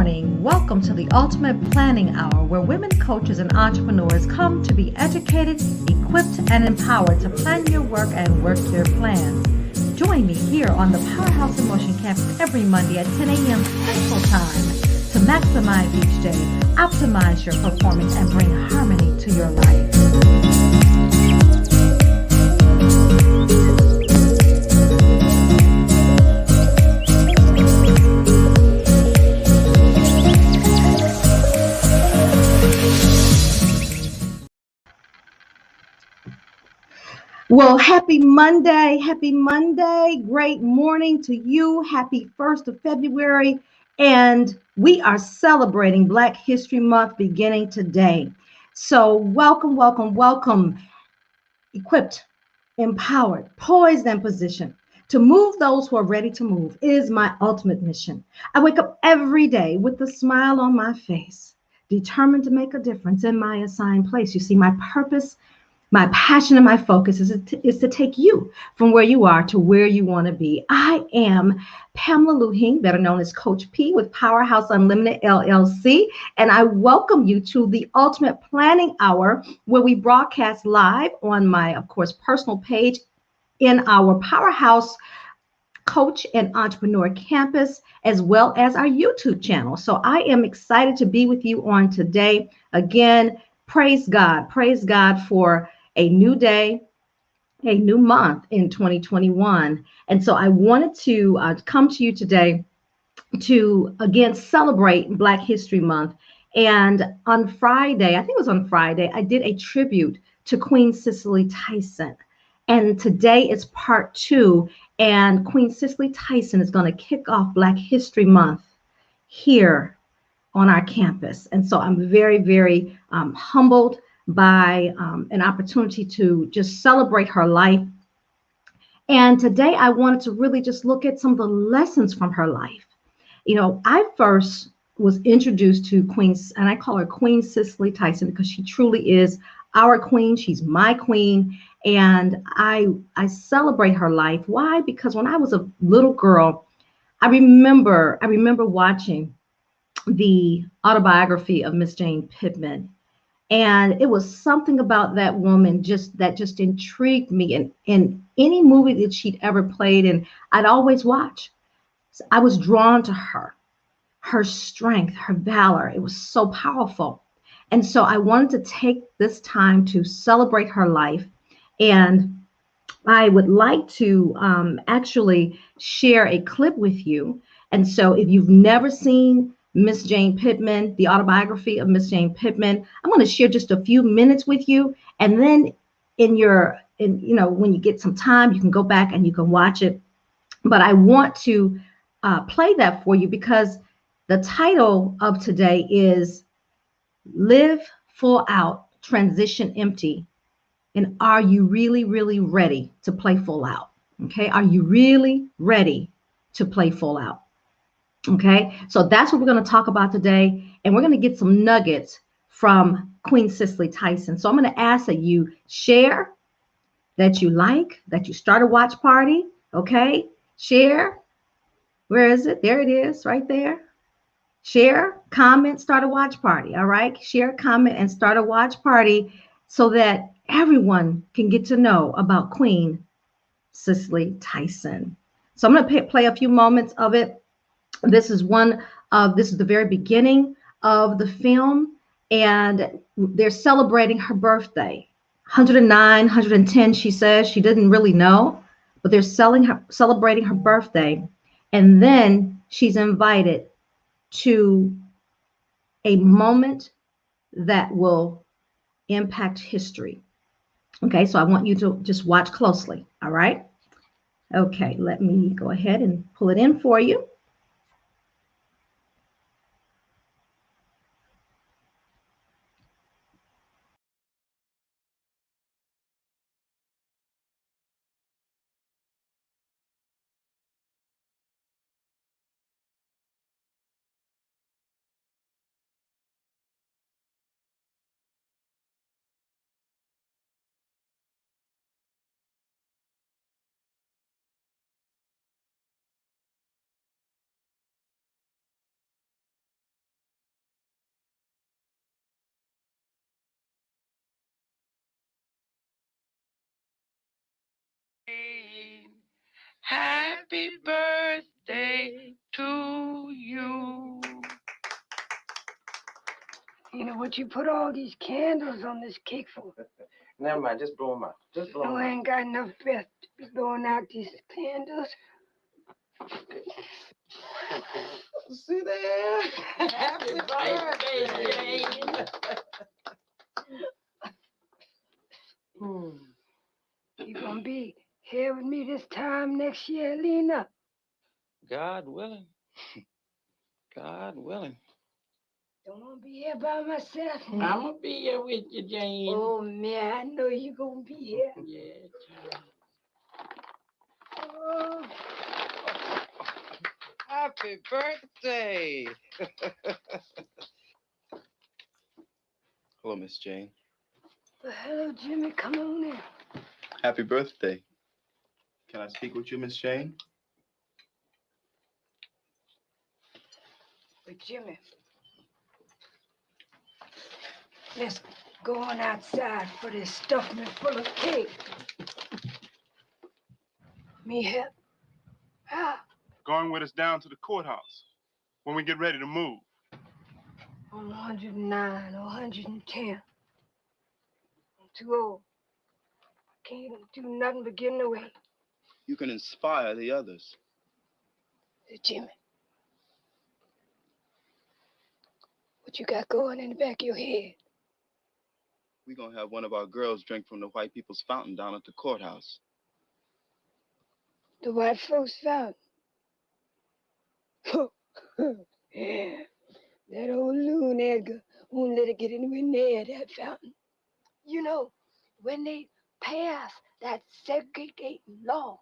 morning. Welcome to the Ultimate Planning Hour, where women coaches and entrepreneurs come to be educated, equipped, and empowered to plan your work and work your plans. Join me here on the Powerhouse in Motion campus every Monday at 10 a.m. Central Time to maximize each day, optimize your performance, and bring harmony to your life. Well, happy Monday. Happy Monday. Great morning to you. Happy 1st of February. And we are celebrating Black History Month beginning today. So welcome, welcome, welcome. Equipped, empowered, poised, and positioned to move those who are ready to move is my ultimate mission. I wake up every day with a smile on my face, determined to make a difference in my assigned place. You see, my purpose, my passion, and my focus is to take you from where you are to where you want to be. I am Pamela Lue-Hing, better known as Coach P with Powerhouse Unlimited LLC, and I welcome you to the Ultimate Planning Hour, where we broadcast live on my, of course, personal page in our Powerhouse Coach and Entrepreneur Campus, as well as our YouTube channel. So I am excited to be with you on today. Again, praise God for a new day, a new month in 2021. And so I wanted to come to you today to, again, celebrate Black History Month. And on Friday, I think it was on Friday, I did a tribute to Queen Cicely Tyson. And today is part 2. And Queen Cicely Tyson is going to kick off Black History Month here on our campus. And so I'm very, very humbled by an opportunity to just celebrate her life. And today I wanted to really just look at some of the lessons from her life. You know, I first was introduced to Queen, and I call her Queen Cicely Tyson because she truly is our queen. She's my queen. And I celebrate her life. Why? Because when I was a little girl, I remember watching the autobiography of Miss Jane Pittman. And it was something about that woman that just intrigued me. And in any movie that she'd ever played in, I'd always watch. So I was drawn to her strength, her valor. It was so powerful. And so I wanted to take this time to celebrate her life. And I would like to actually share a clip with you. And so if you've never seen Miss Jane Pittman, the autobiography of Miss Jane Pittman, I'm going to share just a few minutes with you. And then when you get some time, you can go back and you can watch it. But I want to play that for you because the title of today is Live Full Out, Transition Empty. And are you really, really ready to play full out? Okay. Are you really ready to play full out? Okay. So that's what we're going to talk about today. And we're going to get some nuggets from Queen Cicely Tyson. So I'm going to ask that you share, that you like, that you start a watch party. Okay. Share. Where is it? There it is right there. Share, comment, start a watch party. All right. Share, comment, and start a watch party so that everyone can get to know about Queen Cicely Tyson. So I'm going to play a few moments of it. This is the very beginning of the film, and they're celebrating her birthday. 109, 110, she says. She didn't really know, but they're celebrating her birthday. And then she's invited to a moment that will impact history. Okay, so I want you to just watch closely. All right. Okay, let me go ahead and pull it in for you. Happy birthday to you. You know what you put all these candles on this cake for? Never mind, just blow them out. Just blow them No, out. I ain't got enough breath to be blowing out these candles. See there? Happy birthday, Jane. You gonna be here with me this time next year, Lena? God willing. God willing. Don't wanna be here by myself. I'm gonna be here with you, Jane. Oh man, I know you gonna be here. Yeah, child. Oh. Happy birthday. Hello, Miss Jane. Well, hello, Jimmy. Come on in. Happy birthday. Can I speak with you, Miss Jane? But Jimmy, let's go on outside for this stuffing full of cake. Me help? How? Going with us down to the courthouse when we get ready to move. I'm 109 or 110. I'm too old. I can't do nothing but get in the way. You can inspire the others. Jimmy, what you got going in the back of your head? We're going to have one of our girls drink from the white people's fountain down at the courthouse. The white folks fountain. Yeah. That old loon Edgar won't let it get anywhere near that fountain. You know, when they pass that segregating law,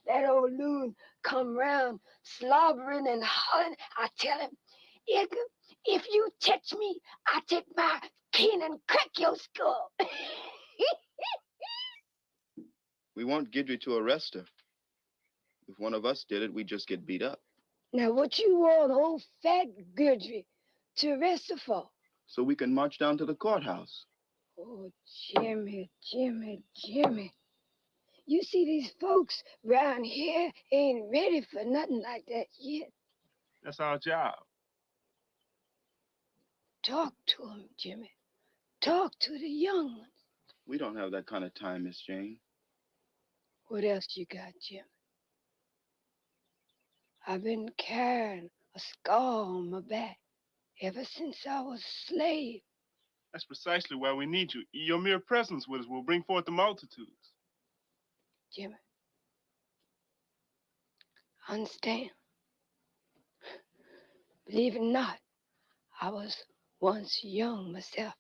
that old loon come round slobbering and hollering. I tell him, Edgar, if you touch me, I take my pin and crack your skull. We won't get you to arrest her. If one of us did it, we'd just get beat up. Now, what you want old fat Gurdry to arrest her for? So we can march down to the courthouse. Oh, Jimmy, Jimmy, Jimmy. You see, these folks round here ain't ready for nothing like that yet. That's our job. Talk to 'em, Jimmy. Talk to the young ones. We don't have that kind of time, Miss Jane. What else you got, Jimmy? I've been carrying a scar on my back ever since I was a slave. That's precisely why we need you. Your mere presence with us will bring forth the multitudes. Jimmy, understand? Believe it or not, I was once young myself.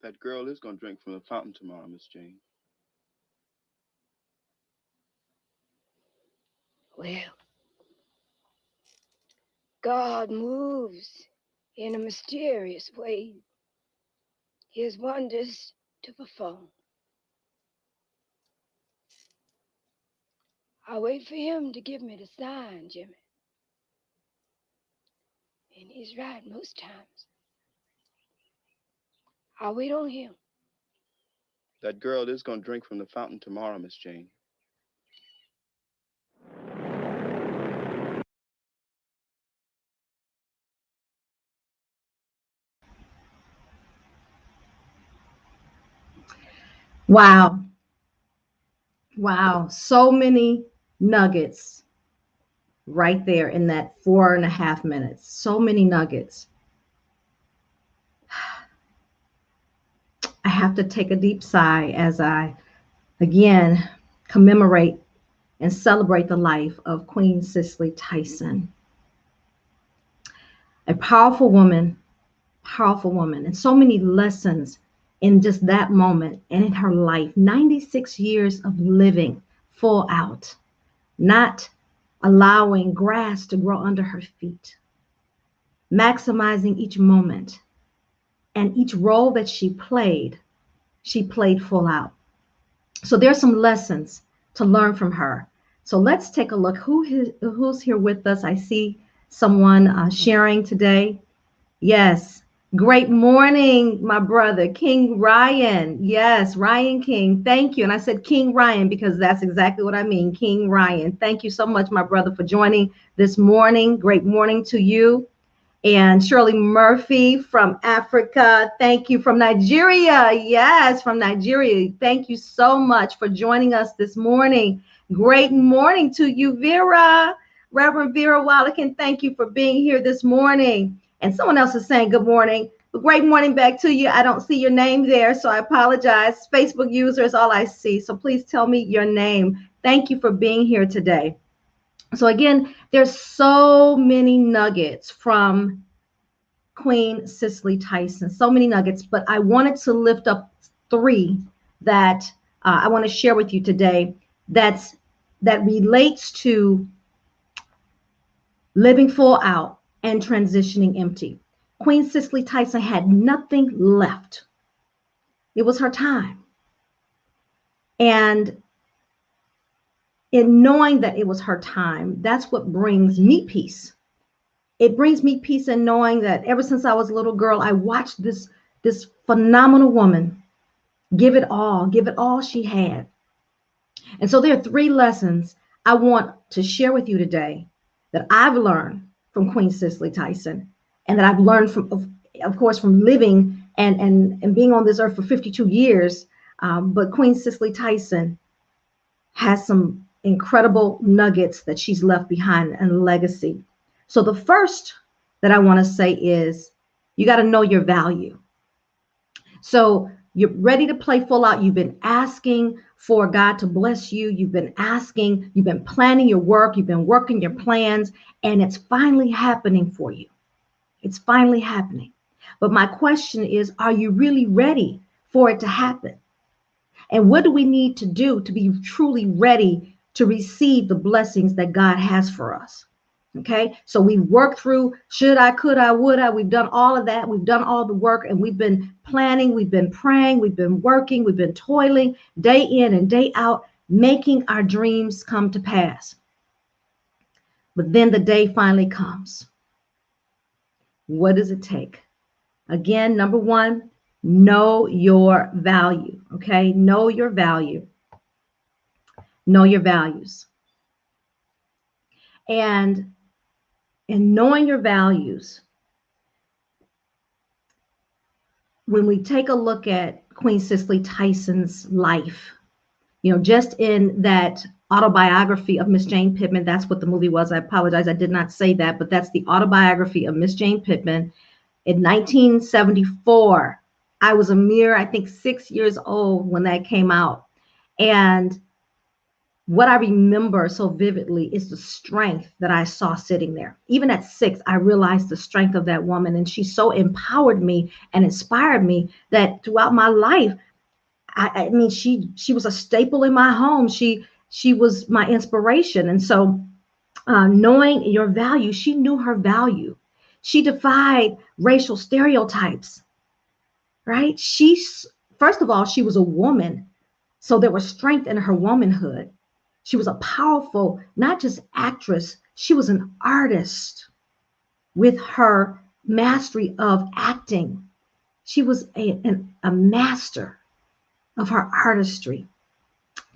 That girl is going to drink from the fountain tomorrow, Miss Jane. Well, God moves in a mysterious way. He has wonders to perform. I wait for him to give me the sign, Jimmy. And he's right most times. I wait on him. That girl is going to drink from the fountain tomorrow, Miss Jane. Wow. Wow. So many nuggets right there in that 4.5 minutes. So many nuggets. I have to take a deep sigh as I again commemorate and celebrate the life of Queen Cicely Tyson. A powerful woman, and so many lessons in just that moment and in her life. 96 years of living full out, not allowing grass to grow under her feet, maximizing each moment and each role that she played full out. So there's some lessons to learn from her. So let's take a look. Who's here with us? I see someone sharing today. Yes, Great morning, my brother, King Ryan. Yes, Ryan King. Thank you. And I said King Ryan because that's exactly what I mean, King Ryan. Thank you so much, my brother, for joining this morning. Great morning to you. And Shirley Murphy from Africa. Thank you from Nigeria. Yes, from Nigeria. Thank you so much for joining us this morning. Great morning to you, Vera. Reverend Vera Wallakin, thank you for being here this morning. And someone else is saying good morning. Great morning back to you. I don't see your name there, so I apologize. Facebook user is all I see. So please tell me your name. Thank you for being here today. So again, there's so many nuggets from Queen Cicely Tyson, so many nuggets, but I wanted to lift up three that I want to share with you today that relates to living full out and transitioning empty. Queen Cicely Tyson had nothing left. It was her time. And in knowing that it was her time, that's what brings me peace. It brings me peace in knowing that ever since I was a little girl, I watched this phenomenal woman give it all she had. And so there are three lessons I want to share with you today that I've learned from Queen Cicely Tyson, and that I've learned from, of course, from living and being on this earth for 52 years. But Queen Cicely Tyson has some incredible nuggets that she's left behind and legacy. So the first that I want to say is you got to know your value. So you're ready to play full out. You've been asking for God to bless you. You've been asking, you've been planning your work, you've been working your plans, and it's finally happening for you. It's finally happening. But my question is, are you really ready for it to happen? And what do we need to do to be truly ready to receive the blessings that God has for us? Okay, so we've worked through should I, could I, would I. We've done all of that. We've done all the work, and we've been planning, we've been praying, we've been working, we've been toiling day in and day out, making our dreams come to pass. But then the day finally comes. What does it take? Again, number one, know your value. Okay, know your value. Know your values. And in knowing your values, when we take a look at Queen Cicely Tyson's life, just in that autobiography of Miss Jane Pittman, that's what the movie was. I apologize, I did not say that, but that's the autobiography of Miss Jane Pittman. In 1974, I was a mere, I think, 6 years old when that came out. And what I remember so vividly is the strength that I saw sitting there. Even at 6, I realized the strength of that woman, and she so empowered me and inspired me that throughout my life, I mean, she was a staple in my home. She was my inspiration, and so knowing your value, she knew her value. She defied racial stereotypes, right? First of all, she was a woman, so there was strength in her womanhood. She was a powerful, not just actress, she was an artist with her mastery of acting. She was a master of her artistry.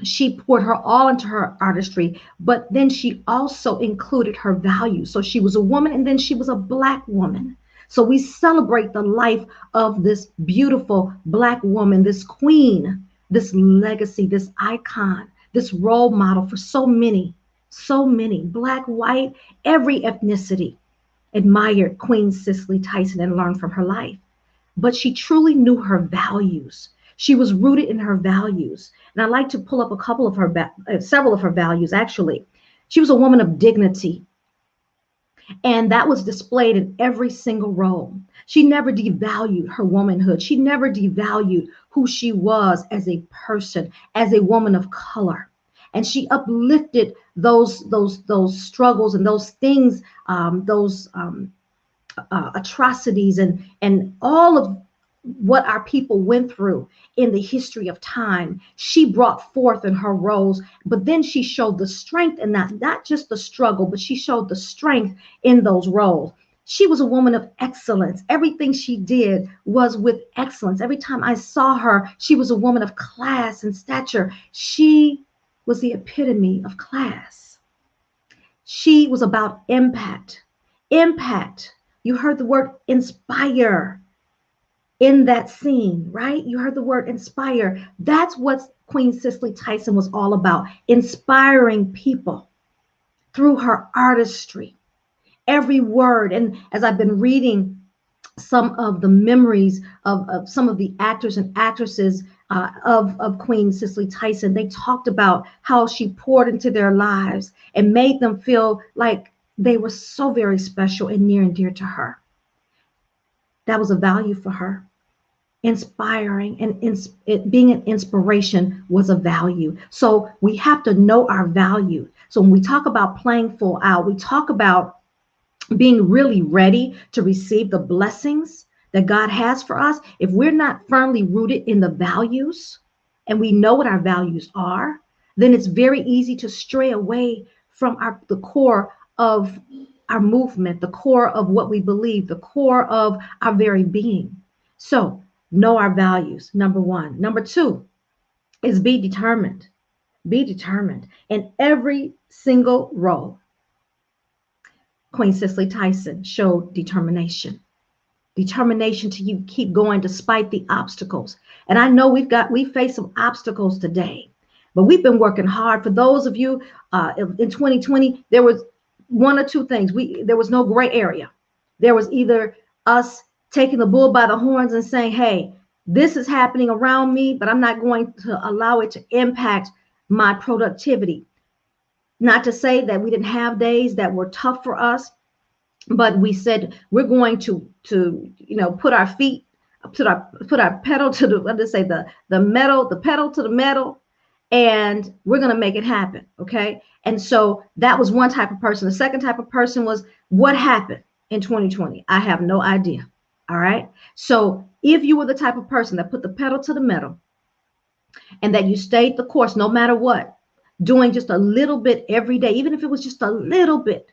She poured her all into her artistry, but then she also included her values. So she was a woman, and then she was a Black woman. So we celebrate the life of this beautiful Black woman, this queen, this legacy, this icon, this role model for so many, Black, white, every ethnicity admired Queen Cicely Tyson and learned from her life. But she truly knew her values. She was rooted in her values. And I'd like to pull up a couple of her, several of her values, actually. She was a woman of dignity. And that was displayed in every single role. She never devalued her womanhood. She never devalued who she was as a person, as a woman of color. And she uplifted those struggles and those things, those atrocities and all of what our people went through in the history of time. She brought forth in her roles, but then she showed the strength in that, not just the struggle, but she showed the strength in those roles. She was a woman of excellence. Everything she did was with excellence. Every time I saw her, she was a woman of class and stature. She was the epitome of class. She was about impact. Impact. You heard the word inspire in that scene, right? You heard the word inspire. That's what Queen Cicely Tyson was all about, inspiring people through her artistry. Every word. And as I've been reading some of the memories of some of the actors and actresses of Queen Cicely Tyson, they talked about how she poured into their lives and made them feel like they were so very special and near and dear to her. That was a value for her. Inspiring and being an inspiration was a value. So we have to know our value. So when we talk about playing full out, we talk about being really ready to receive the blessings that God has for us. If we're not firmly rooted in the values and we know what our values are, then it's very easy to stray away from the core of our movement, the core of what we believe, the core of our very being. So know our values, number one. Number two is be determined. Be determined in every single role. Queen Cicely Tyson showed determination. Determination to you keep going despite the obstacles. And I know we face some obstacles today, but we've been working hard. For those of you in 2020, there was one or two things. There was no gray area. There was either us taking the bull by the horns and saying, hey, this is happening around me, but I'm not going to allow it to impact my productivity. Not to say that we didn't have days that were tough for us, but we said we're going to put our feet, put our pedal to the, let's say the pedal to the metal, and we're going to make it happen. Okay. And so that was one type of person. The second type of person was, what happened in 2020? I have no idea. All right. So if you were the type of person that put the pedal to the metal and that you stayed the course no matter what, doing just a little bit every day, even if it was just a little bit.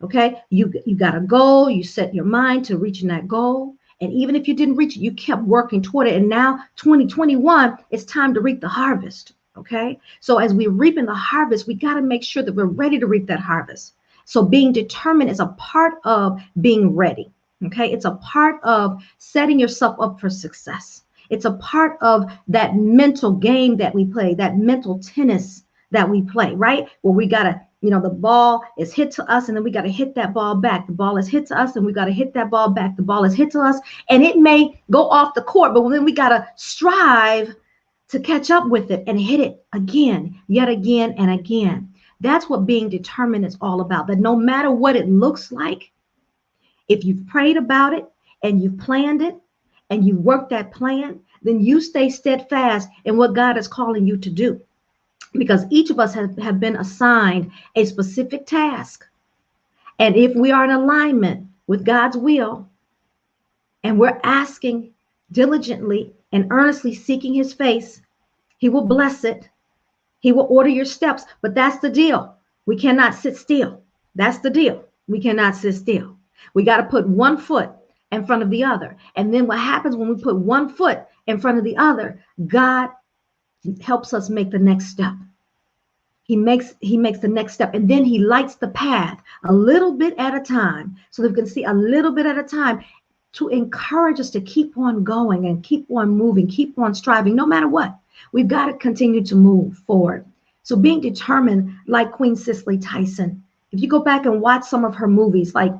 Okay, you got a goal, you set your mind to reaching that goal. And even if you didn't reach it, you kept working toward it. And now 2021, it's time to reap the harvest. Okay, so as we're reaping the harvest, we got to make sure that we're ready to reap that harvest. So being determined is a part of being ready. Okay, it's a part of setting yourself up for success. It's a part of that mental game that we play, that mental tennis that we play, right? Where we got to, the ball is hit to us and then we got to hit that ball back. The ball is hit to us and we got to hit that ball back. The ball is hit to us and it may go off the court, but then we got to strive to catch up with it and hit it again, yet again and again. That's what being determined is all about. That no matter what it looks like, if you've prayed about it and you've planned it and you work that plan, then you stay steadfast in what God is calling you to do. Because each of us have been assigned a specific task. And if we are in alignment with God's will and we're asking diligently and earnestly seeking his face, he will bless it. He will order your steps. But that's the deal. We cannot sit still. That's the deal. We cannot sit still. We got to put one foot in front of the other. And then what happens when we put one foot in front of the other, God helps us make the next step. He makes the next step, and then he lights the path a little bit at a time so that we can see a little bit at a time to encourage us to keep on going and keep on moving, keep on striving, no matter what. We've got to continue to move forward. So being determined, like Queen Cicely Tyson, if you go back and watch some of her movies, like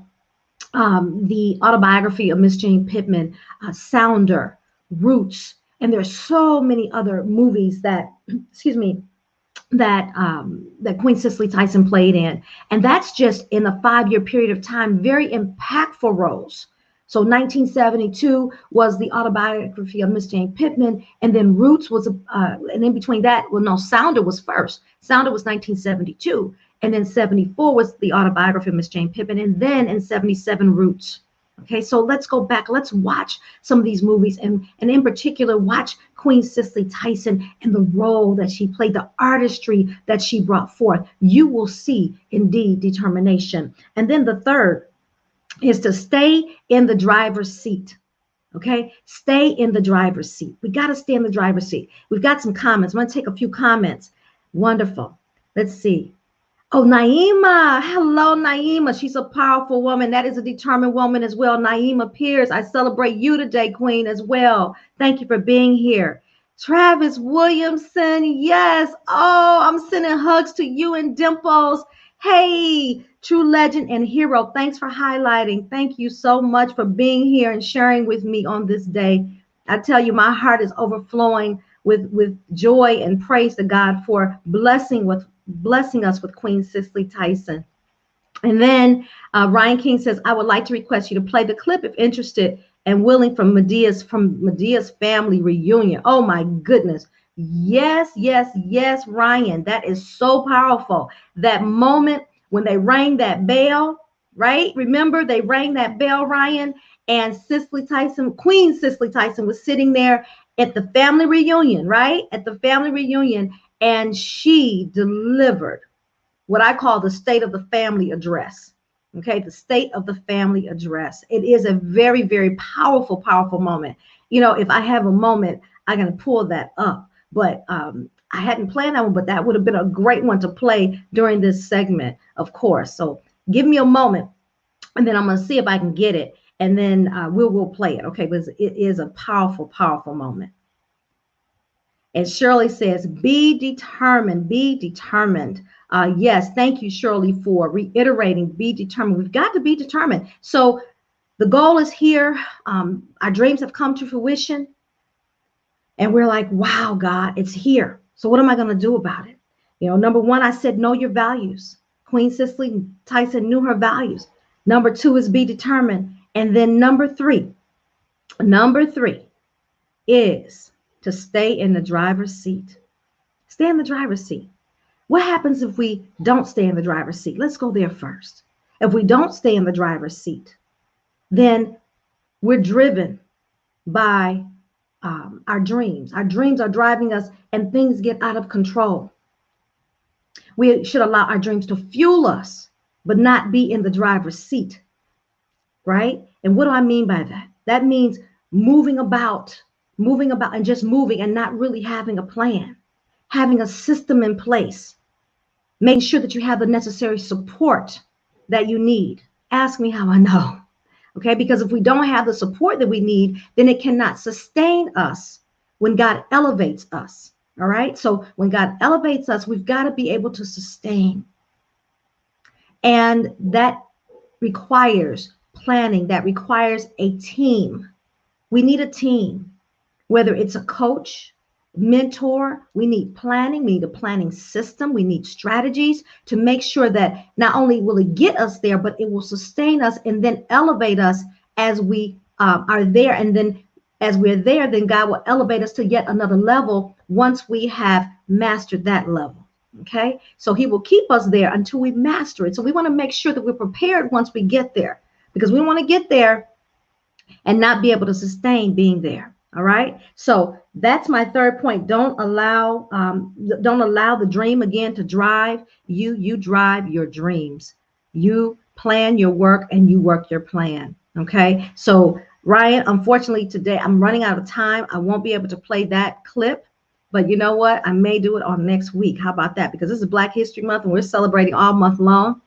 the autobiography of Miss Jane Pittman, Sounder, Roots, and there's so many other movies that, that Queen Cicely Tyson played in. And that's just in a 5-year period of time, very impactful roles. So 1972 was the autobiography of Miss Jane Pittman, and then Roots was, and in between that, well, no, Sounder was first. Sounder was 1972, and then 74 was the autobiography of Miss Jane Pittman, and then in 77, Roots. Okay, so let's go back. Let's watch some of these movies, and in particular, watch Queen Cicely Tyson and the role that she played, the artistry that she brought forth. You will see, indeed, determination. And then the third is to stay in the driver's seat. Okay, stay in the driver's seat. We got to stay in the driver's seat. We've got some comments. I'm going to take a few comments. Wonderful. Let's see. Oh, Naima. Hello, Naima. She's a powerful woman. That is a determined woman as well. Naima Pierce, I celebrate you today, Queen, as well. Thank you for being here. Travis Williamson. Yes. Oh, I'm sending hugs to you and Dimples. Hey, true legend and hero. Thanks for highlighting. Thank you so much for being here and sharing with me on this day. I tell you, my heart is overflowing with joy and praise to God for blessing us with Queen Cicely Tyson. And then Ryan King says, I would like to request you to play the clip if interested and willing from Medea's family reunion. Oh my goodness. Yes, yes, yes, Ryan. That is so powerful. That moment when they rang that bell, right? Remember they rang that bell, Ryan, and Cicely Tyson, Queen Cicely Tyson was sitting there at the family reunion, right? At the family reunion, and she delivered what I call the state of the family address. Okay, the state of the family address. It is a very, very powerful, powerful moment. You know, if I have a moment, I'm going to pull that up. But I hadn't planned that one, but that would have been a great one to play during this segment, of course. So give me a moment, and then I'm going to see if I can get it, and then we'll play it. Okay, because it is a powerful, powerful moment. And Shirley says, be determined, be determined. Yes, thank you, Shirley, for reiterating, be determined. We've got to be determined. So the goal is here. Our dreams have come to fruition. And we're like, wow, God, it's here. So what am I going to do about it? You know, number one, I said, know your values. Queen Cicely Tyson knew her values. Number two is be determined. And then number three is to stay in the driver's seat. Stay in the driver's seat. What happens if we don't stay in the driver's seat? Let's go there first. If we don't stay in the driver's seat, then we're driven by our dreams. Our dreams are driving us and things get out of control. We should allow our dreams to fuel us, but not be in the driver's seat, right? And what do I mean by that? That means moving about and just moving and not really having a plan, having a system in place, making sure that you have the necessary support that you need. Ask me how I know. Okay, because if we don't have the support that we need, then it cannot sustain us when God elevates us. All right, so when God elevates us, we've got to be able to sustain. And that requires planning, that requires a team. We need a team, whether it's a coach, mentor, we need planning, we need a planning system, we need strategies to make sure that not only will it get us there, but it will sustain us and then elevate us as we are there. And then as we're there, then God will elevate us to yet another level once we have mastered that level. Okay, so he will keep us there until we master it. So we want to make sure that we're prepared once we get there, because we want to get there and not be able to sustain being there. All right, so that's my third point. Don't allow the dream again to drive you. You drive your dreams. You plan your work and you work your plan. Okay, so Ryan, unfortunately today I'm running out of time. I won't be able to play that clip, but you know what? I may do it on next week. How about that? Because this is Black History Month and we're celebrating all month long.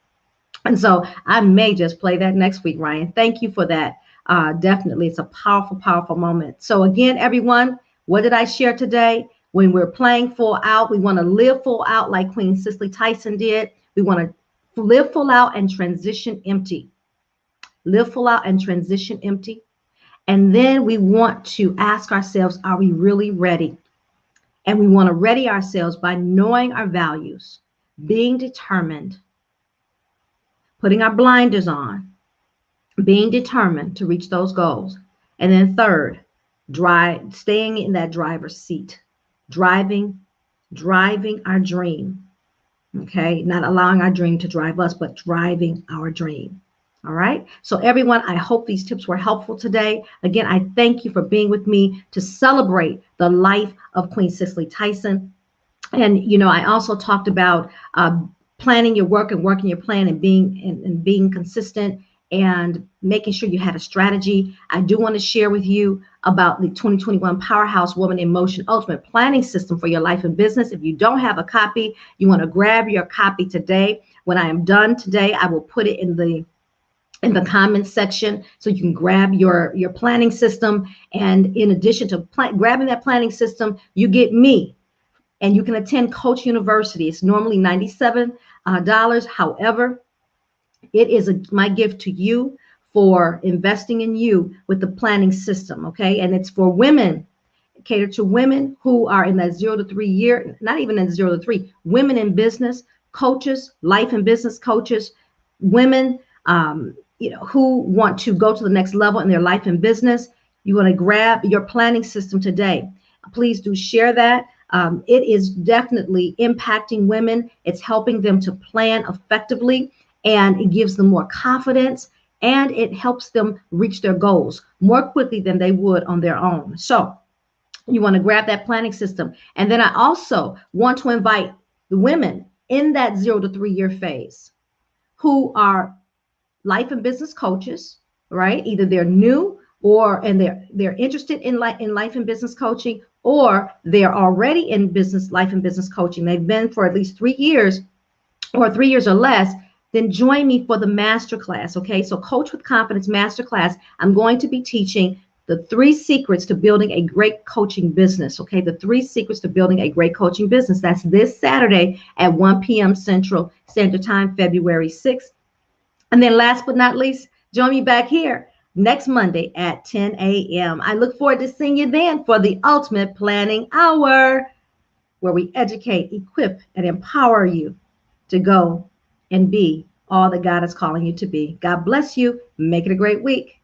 And so I may just play that next week, Ryan. Thank you for that. Definitely, it's a powerful, powerful moment. So again, everyone, what did I share today? When we're playing full out, we want to live full out like Queen Cicely Tyson did. We want to live full out and transition empty. Live full out and transition empty. And then we want to ask ourselves, are we really ready? And we want to ready ourselves by knowing our values, being determined, putting our blinders on, being determined to reach those goals. And then third, staying in that driver's seat, driving our dream. Okay, not allowing our dream to drive us, but driving our dream. All right, so everyone, I hope these tips were helpful today. Again, I thank you for being with me to celebrate the life of Queen Cicely Tyson. And you know, I also talked about planning your work and working your plan and being consistent and making sure you had a strategy. I do want to share with you about the 2021 Powerhouse Woman in Motion Ultimate Planning System for your life and business. If you don't have a copy, you want to grab your copy today. When I am done today, I will put it in the comments section so you can grab your planning system. And in addition to grabbing that planning system, you get me, and you can attend Coach University. It's normally $97. However, it is my gift to you for investing in you with the planning system. Okay, and it's for women, cater to women who are in that 0 to 3 year, not even in 0 to 3, women in business, coaches, life and business coaches, women, who want to go to the next level in their life and business. You want to grab your planning system today. Please do share that. It is definitely impacting women. It's helping them to plan effectively, and it gives them more confidence, and it helps them reach their goals more quickly than they would on their own. So you want to grab that planning system. And then I also want to invite the women in that 0 to 3 year phase who are life and business coaches, right? Either they're new or and they're interested in life and business coaching, or they're already in business life and business coaching. They've been for at least 3 years or 3 years or less. Then join me for the masterclass. Okay, so Coach with Confidence masterclass. I'm going to be teaching the 3 secrets to building a great coaching business. Okay, the 3 secrets to building a great coaching business. That's this Saturday at 1 p.m. Central Standard Time, February 6th. And then last but not least, join me back here next Monday at 10 a.m. I look forward to seeing you then for the Ultimate Planning Hour, where we educate, equip, and empower you to go and be all that God is calling you to be. God bless you. Make it a great week.